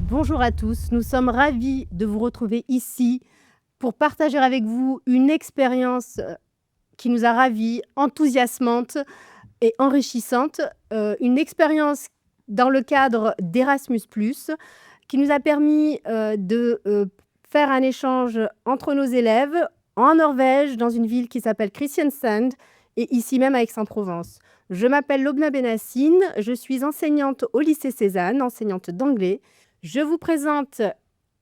Bonjour à tous, nous sommes ravis de vous retrouver ici pour partager avec vous une expérience qui nous a ravis, enthousiasmante et enrichissante. Une expérience dans le cadre d'Erasmus+, qui nous a permis de faire un échange entre nos élèves en Norvège, dans une ville qui s'appelle Kristiansand, et ici même à Aix-en-Provence. Je m'appelle Lobna Benassine, je suis enseignante au lycée Cézanne, enseignante d'anglais. Je vous présente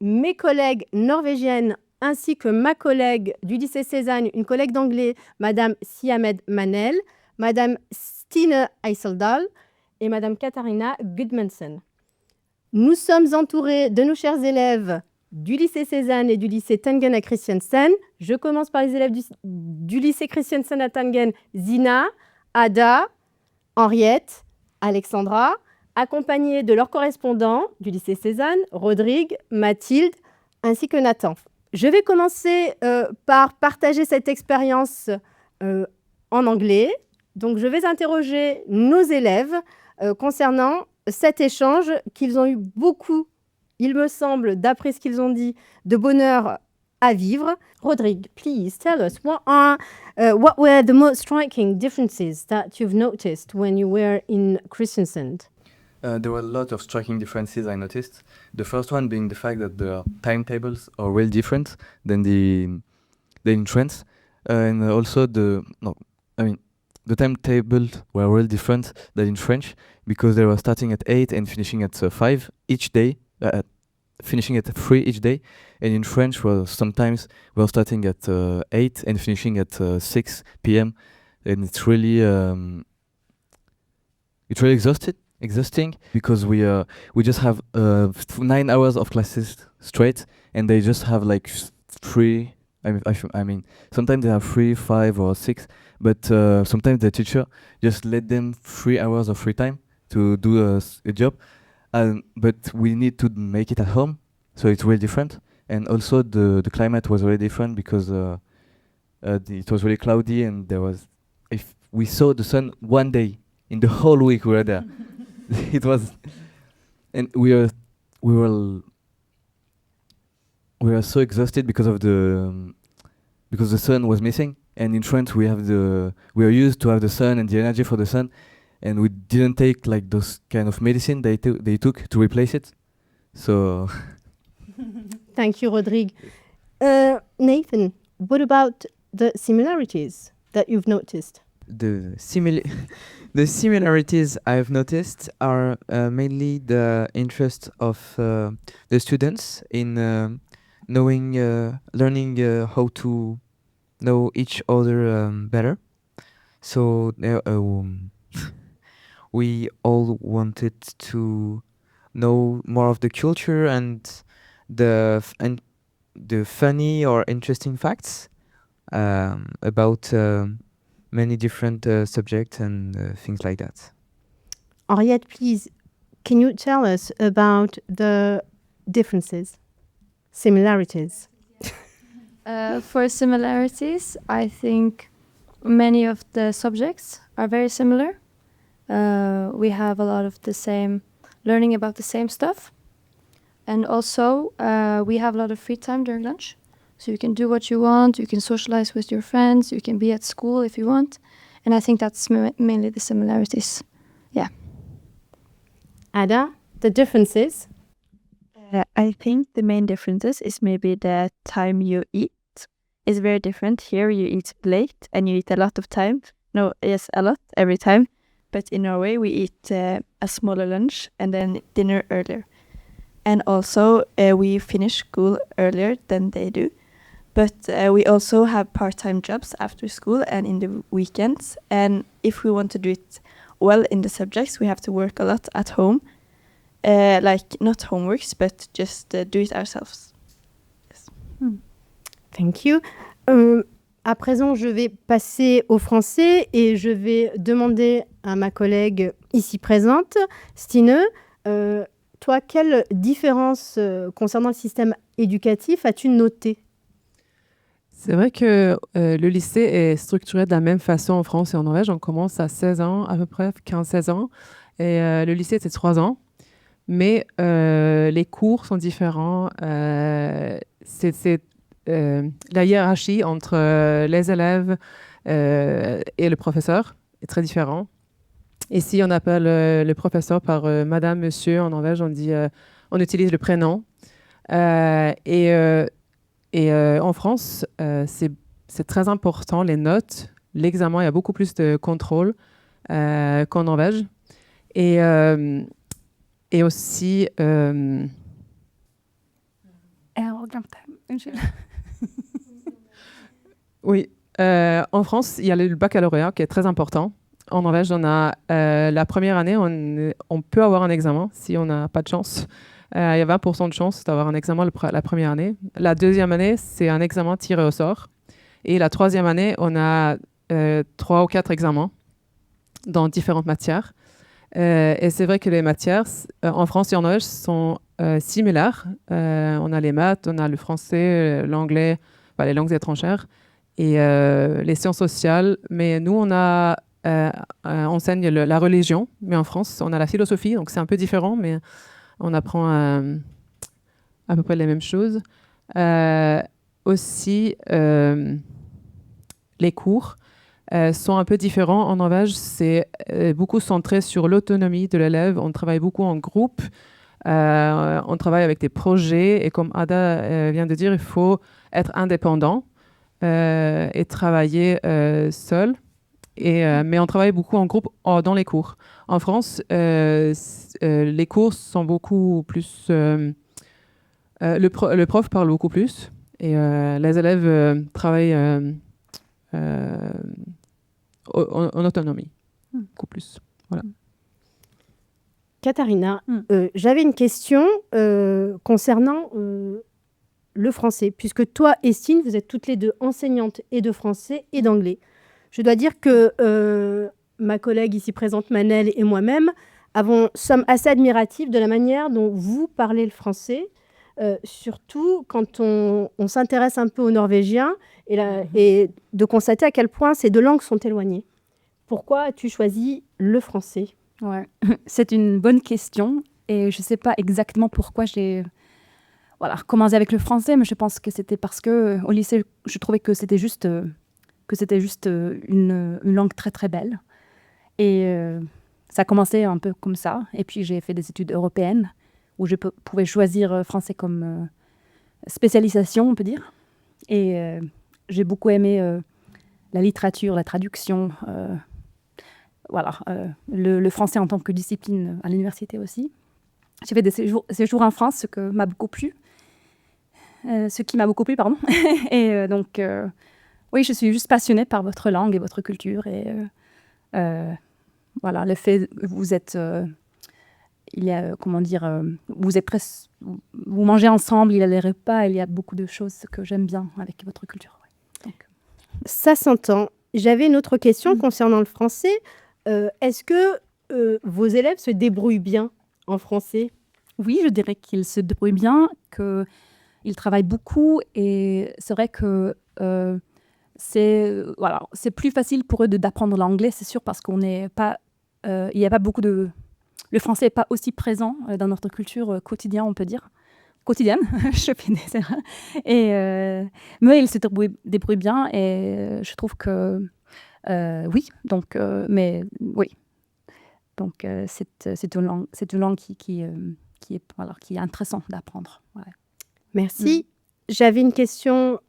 mes collègues norvégiennes ainsi que ma collègue du lycée Cézanne, une collègue d'anglais, Madame Siamed Manel, Madame Stine Eiseldal et Madame Katharina Gudmundsen. Nous sommes entourés de nos chers élèves du lycée Cézanne et du lycée Tangen à Kristiansand. Je commence par les élèves du lycée Kristiansand à Tangen, Zina, Ada, Henriette, Alexandra, accompagnés de leurs correspondants du lycée Cézanne, Rodrigue, Mathilde, ainsi que Nathan. Je vais commencer par partager cette expérience en anglais. Donc, je vais interroger nos élèves concernant cet échange qu'ils ont eu beaucoup, il me semble, d'après ce qu'ils ont dit, de bonheur à vivre. Rodrigue, please tell us what were the most striking differences that you've noticed when you were in Kristiansand? There were a lot of striking differences I noticed. The first one being the fact that the timetables are really different than the in France, and also the timetables were really different than in French because they were starting at 8 and finishing at 5 each day, finishing at 3 each day, and in French, well, sometimes we're starting at 8 and finishing at 6 p.m. and it's really exhausting because we just have 9 hours of classes straight, and they just have like 3. I mean, sometimes they have 3, 5, or 6, but sometimes the teacher just let them 3 hours of free time to do a job, but we need to make it at home, so it's really different. And also the climate was really different because it was really cloudy, and if we saw the sun one day in the whole week we were there. It was, and we were so exhausted because the sun was missing. And in France we are used to have the sun and the energy for the sun, and we didn't take like those kind of medicine they took to replace it. So Thank you, Rodrigue. Nathan, what about the similarities that you've noticed? The similarities I've noticed are mainly the interest of the students in learning how to know each other better. So we all wanted to know more of the culture and the funny or interesting facts about many different subjects and things like that. Henriette, please, can you tell us about the differences, similarities? For similarities, I think many of the subjects are very similar. We have a lot of the same, learning about the same stuff. And also, we have a lot of free time during lunch. So you can do what you want, you can socialize with your friends, you can be at school if you want. And I think that's mainly the similarities. Yeah. Ada, the differences? I think the main differences is maybe the time you eat. It's very different. Here you eat late and you eat a lot of time. No, yes, a lot, every time. But in Norway we eat a smaller lunch and then dinner earlier. And also we finish school earlier than they do. But we also have part-time jobs after school and in the weekends. And if we want to do it well in the subjects, we have to work a lot at home. Like not homeworks, but just do it ourselves. Yes. Thank you. À présent, je vais passer au français et je vais demander à ma collègue ici présente, Stine, toi, quelle différence concernant le système éducatif as-tu noté? C'est vrai que le lycée est structuré de la même façon en France et en Norvège. On commence à 16 ans, à peu près 15-16 ans. Et le lycée, c'est 3 ans. Mais les cours sont différents. La hiérarchie entre les élèves et le professeur est très différente. Ici, on appelle le professeur par madame, monsieur. En Norvège, on utilise le prénom. En France, c'est très important, les notes, l'examen, il y a beaucoup plus de contrôle qu'en Norvège. Et aussi... Oui, en France, il y a le baccalauréat qui est très important. En Norvège, on a la première année, on peut avoir un examen si on n'a pas de chance. Il y a 20% de chance d'avoir un examen la première année. La deuxième année, c'est un examen tiré au sort. Et la troisième année, on a 3 ou 4 examens dans différentes matières. Et c'est vrai que les matières en France et en Norvège sont similaires. On a les maths, on a le français, l'anglais, les langues étrangères et les sciences sociales. Mais nous, on enseigne la religion. Mais en France, on a la philosophie, donc c'est un peu différent, mais on apprend à peu près les mêmes choses. Aussi, les cours sont un peu différents. En Norvège, c'est beaucoup centré sur l'autonomie de l'élève. On travaille beaucoup en groupe. On travaille avec des projets. Et comme Ada vient de dire, il faut être indépendant et travailler seul. Mais on travaille beaucoup en groupe dans les cours. En France, les cours sont beaucoup plus... le prof parle beaucoup plus et les élèves travaillent en autonomie, beaucoup plus. Voilà. Katharina, j'avais une question concernant le français, puisque toi et Stine, vous êtes toutes les deux enseignantes et de français et d'anglais. Je dois dire que ma collègue ici présente, Manel, et moi-même sommes assez admiratifs de la manière dont vous parlez le français, surtout quand on s'intéresse un peu au norvégien et de constater à quel point ces deux langues sont éloignées. Pourquoi as-tu choisi le français ? Ouais, c'est une bonne question et je ne sais pas exactement pourquoi j'ai commencé avec le français, mais je pense que c'était parce qu'au lycée, je trouvais que c'était juste une langue très très belle. Et ça a commencé un peu comme ça. Et puis j'ai fait des études européennes où je pouvais choisir français comme spécialisation, on peut dire. Et j'ai beaucoup aimé la littérature, la traduction, le français en tant que discipline à l'université aussi. J'ai fait des séjours en France, ce qui m'a beaucoup plu. Et donc, oui, je suis juste passionnée par votre langue et votre culture. Et le fait que vous êtes... vous mangez ensemble, il y a les repas, il y a beaucoup de choses que j'aime bien avec votre culture. Ouais. Donc. Ça s'entend. J'avais une autre question concernant le français. Est-ce que vos élèves se débrouillent bien en français ? Oui, je dirais qu'ils se débrouillent bien, qu'ils travaillent beaucoup et c'est vrai que c'est plus facile pour eux d'apprendre l'anglais, c'est sûr, parce qu'on n'est pas... il n'y a pas beaucoup de... Le français n'est pas aussi présent dans notre culture quotidienne, on peut dire. Quotidienne, je fais des erreurs. Mais ils se débrouillent bien et je trouve que... oui, donc... mais oui. Donc, c'est une langue qui est intéressante d'apprendre. Ouais. Merci. J'avais une question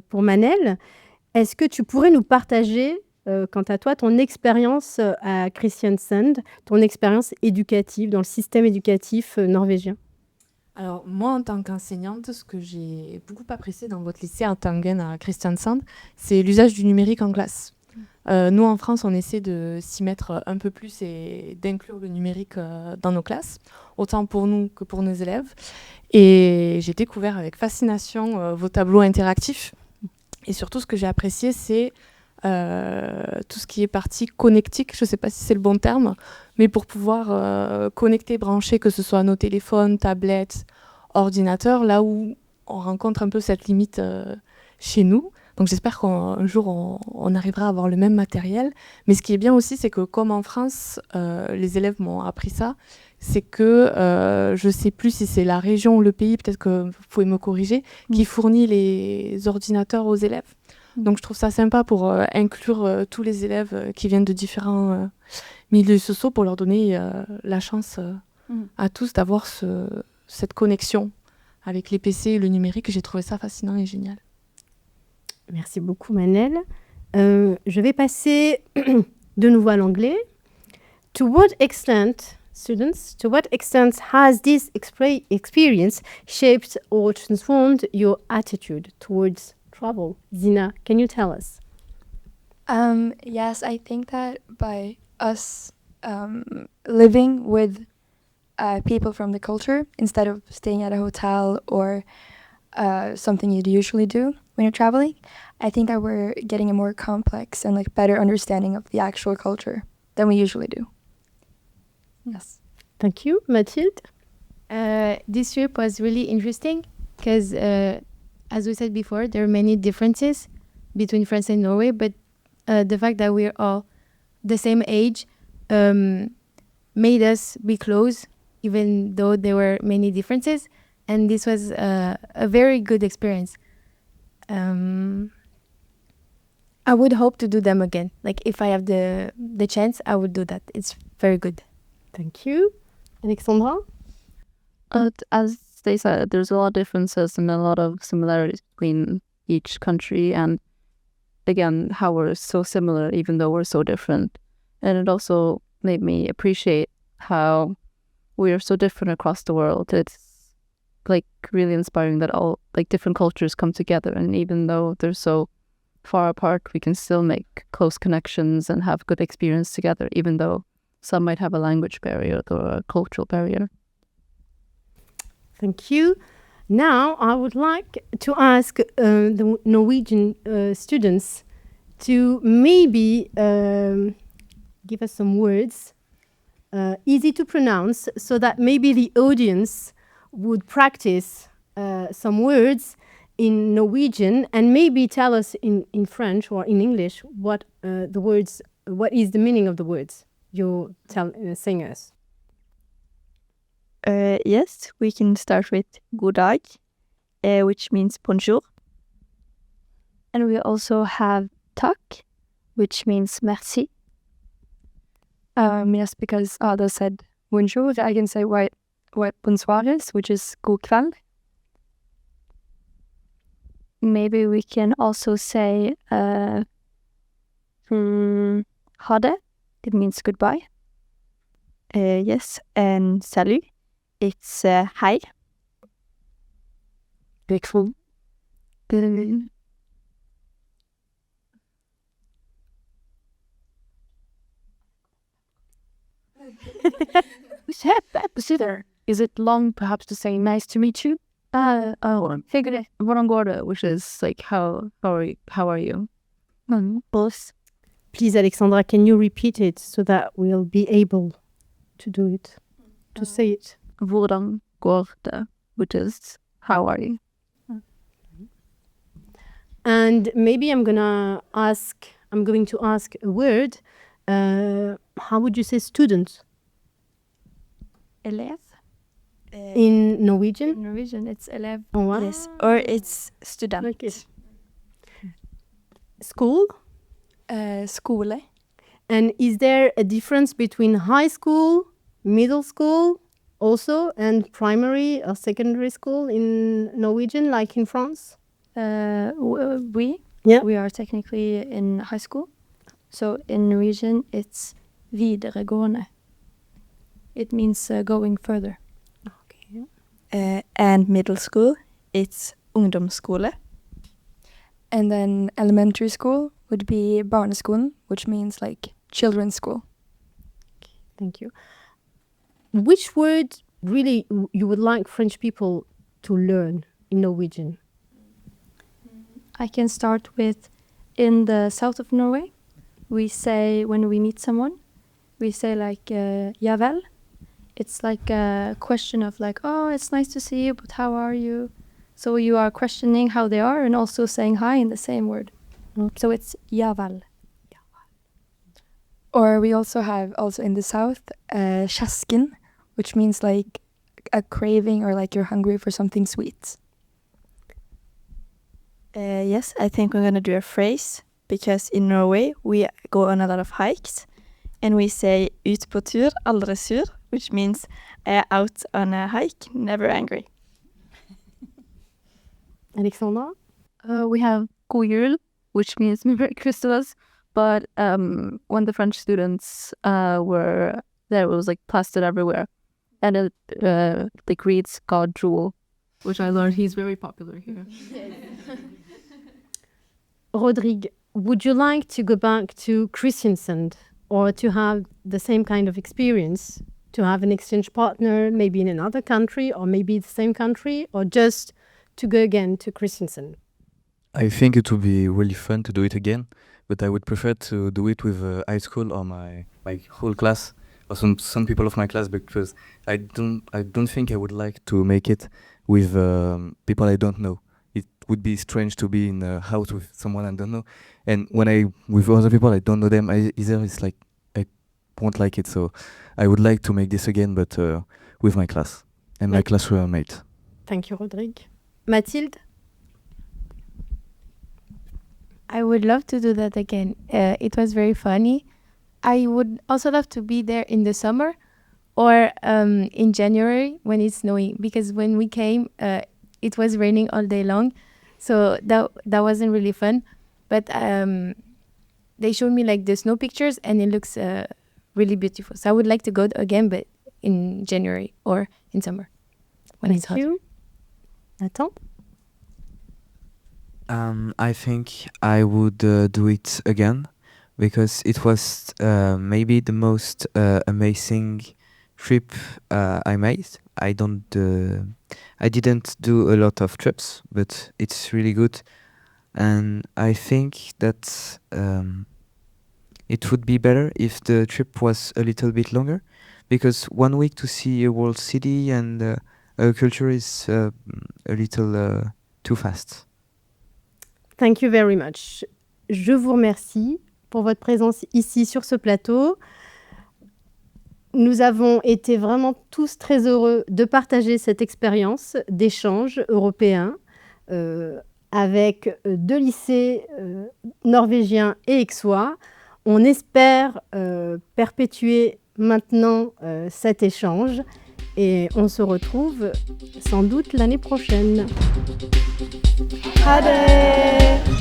pour Manel. Est-ce que tu pourrais nous partager, quant à toi, ton expérience à Kristiansand, ton expérience éducative dans le système éducatif norvégien ? Alors, moi, en tant qu'enseignante, ce que j'ai beaucoup apprécié dans votre lycée à Tangen, à Kristiansand, c'est l'usage du numérique en classe. Nous, en France, on essaie de s'y mettre un peu plus et d'inclure le numérique dans nos classes, autant pour nous que pour nos élèves. Et j'ai découvert avec fascination vos tableaux interactifs. Et surtout, ce que j'ai apprécié, c'est tout ce qui est partie connectique. Je ne sais pas si c'est le bon terme, mais pour pouvoir connecter, brancher, que ce soit nos téléphones, tablettes, ordinateurs, là où on rencontre un peu cette limite chez nous. Donc j'espère qu'un jour, on arrivera à avoir le même matériel. Mais ce qui est bien aussi, c'est que comme en France, les élèves m'ont appris ça, c'est que je ne sais plus si c'est la région ou le pays, peut-être que vous pouvez me corriger, qui fournit les ordinateurs aux élèves. Donc je trouve ça sympa pour inclure tous les élèves qui viennent de différents milieux sociaux pour leur donner la chance à tous d'avoir cette connexion avec les PC et le numérique. J'ai trouvé ça fascinant et génial. Merci beaucoup, Manel. Je vais passer de nouveau à l'anglais. To what extent, students, to what extent has this experience shaped or transformed your attitude towards travel? Zina, can you tell us? Yes, I think that by us living with people from the culture instead of staying at a hotel or something you'd usually do when you're traveling, I think that we're getting a more complex and like better understanding of the actual culture than we usually do. Yes. Thank you. Mathilde? This trip was really interesting because, as we said before, there are many differences between France and Norway, but the fact that we're all the same age made us be close, even though there were many differences. And this was a very good experience. I would hope to do them again. Like, if I have the chance, I would do that. It's very good. Thank you. Alexandra? As they said, there's a lot of differences and a lot of similarities between each country, and again, how we're so similar even though we're so different. And it also made me appreciate how we are so different across the world. It's like really inspiring that all like different cultures come together, and even though they're so far apart, we can still make close connections and have good experience together, even though some might have a language barrier or a cultural barrier. Thank you. Now, I would like to ask the Norwegian students to maybe give us some words, easy to pronounce, so that maybe the audience would practice some words in Norwegian and maybe tell us in French or in English what is the meaning of the words you saying us. Yes, we can start with god dag, which means bonjour. And we also have takk, which means merci. Yes, because Ada said bonjour, I can say what bonsoir is, which is god kveld. Maybe we can also say ha det. It means goodbye. Yes, and salut. It's hi. Grateful. Is it long, perhaps, to say nice to meet you? Hvordan går det? Which is like how are you? Both. Please, Alexandra, can you repeat it so that we'll be able to do it, to say it? Hvordan går det? Which is how are you? And maybe I'm going to ask a word. How would you say student? Elève. In Norwegian? In Norwegian, it's elève. Oh, wow. Yes. Or it's student. Okay. School? Skole. And is there a difference between high school, middle school also, and primary or secondary school in Norwegian, like in France? We are technically in high school. So in Norwegian, it's videregående. It means going further. Okay. And middle school, it's ungdomsskole. And then elementary school would be barneskolen, which means like children's school. Okay, thank you. Which word really you would like French people to learn in Norwegian? I can start with, in the south of Norway, we say, when we meet someone, we say like, ja vel. It's like a question of like, oh, it's nice to see you, but how are you? So you are questioning how they are and also saying hi in the same word. So it's javel. Or we also have, also in the south, kjasken, which means like a craving or like you're hungry for something sweet. Yes, I think we're going to do a phrase because in Norway we go on a lot of hikes and we say ut på tur, aldri sur, which means out on a hike, never angry. Alexandra? We have God jul, which means Merry Christmas, but when the French students were there, it was like plastered everywhere. And it like reads God jewel, which I learned he's very popular here. Rodrigue, would you like to go back to Kristiansand or to have the same kind of experience? To have an exchange partner, maybe in another country or maybe the same country, or just to go again to Kristiansand? I think it would be really fun to do it again, but I would prefer to do it with high school or my whole class or some people of my class, because I don't think I would like to make it with people I don't know. It would be strange to be in a house with someone I don't know, and when I with other people I don't know them either. It's like I won't like it. So I would like to make this again, but with my class and my classmate. Thank you, Rodrigue. Mathilde? I would love to do that again. It was very funny. I would also love to be there in the summer or in January when it's snowing, because when we came, it was raining all day long. So that wasn't really fun. But they showed me like the snow pictures and it looks really beautiful. So I would like to go again, but in January or in summer when it's hot. Thank you. Nathan? I think I would do it again because it was maybe the most amazing trip I made. I didn't do a lot of trips, but it's really good, and I think that it would be better if the trip was a little bit longer, because 1 week to see a world city and a culture is a little too fast. Thank you very much. Je vous remercie pour votre présence ici sur ce plateau. Nous avons été vraiment tous très heureux de partager cette expérience d'échange européen avec deux lycées norvégiens et aixois. On espère perpétuer maintenant cet échange et on se retrouve sans doute l'année prochaine. Ha det!